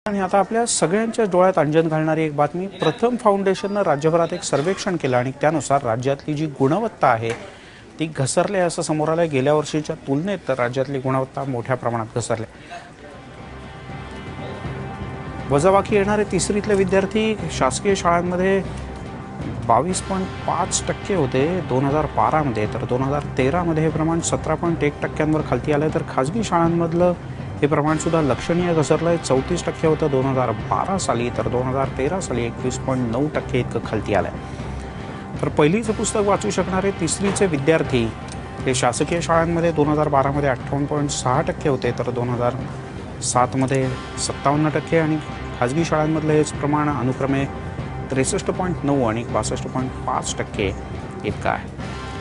आणि आता आपल्या सगळ्यांच्या डोळ्यात अंजन घालणारी एक बातमी, प्रथम फाउंडेशननं राज्यभरात एक सर्वेक्षण केलं आणि त्यानुसार राज्यातली जी गुणवत्ता आहे ती घसरली आहे असं समोर आलं. गेल्या वर्षीच्या तुलनेत तर राज्यातली गुणवत्ता मोठ्या प्रमाणात घसरली. वजाबाकी येणारे तिसरीतले विद्यार्थी शासकीय शाळांमध्ये 22.5% होते 2012मध्ये, तर 2013मध्ये हे प्रमाण 17.1%वर खालती आलं. तर खाजगी शाळांमधलं हे प्रमाणसुद्धा लक्षणीय घसरलं आहे. 34% होतं 2012 साली, तर 2013 साली 21.9% इतकं खालती आलं आहे. तर पहिलीचं पुस्तक वाचू शकणारे तिसरीचे विद्यार्थी हे शासकीय शाळांमध्ये 2012मध्ये 58.6% होते, तर 2007मध्ये 57% आणि खाजगी शाळांमधलं हेच प्रमाण अनुक्रमे 63.9 आणि 62.5% इतका आहे.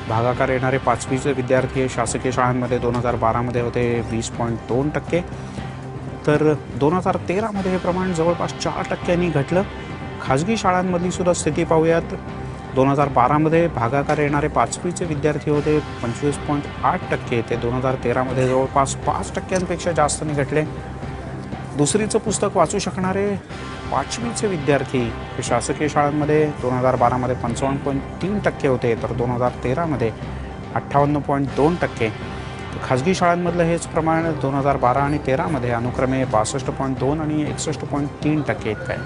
भागाकार येणारे पाचवीचे विद्यार्थी हे शासकीय शाळांमध्ये 2012मध्ये होते 20.2%, तर 2013मध्ये हे प्रमाण जवळपास 4%नी घटलं. खाजगी शाळांमधली सुद्धा स्थिती पाहूयात. 2012मध्ये भागाकार येणारे पाचवीचे विद्यार्थी होते 25.8%, ते 2013मध्ये जवळपास 5%पेक्षा जास्तने घटले. दुसरीचं पुस्तक वाचू शकणारे पाचवीचे विद्यार्थी हे शासकीय शाळांमध्ये 2012मध्ये 55.3% होते, तर 2013मध्ये 58.2%. तर खाजगी शाळांमधलं हेच प्रमाण 2012 आणि 13मध्ये अनुक्रमे 62.2 आणि 61.3% इतकं आहे.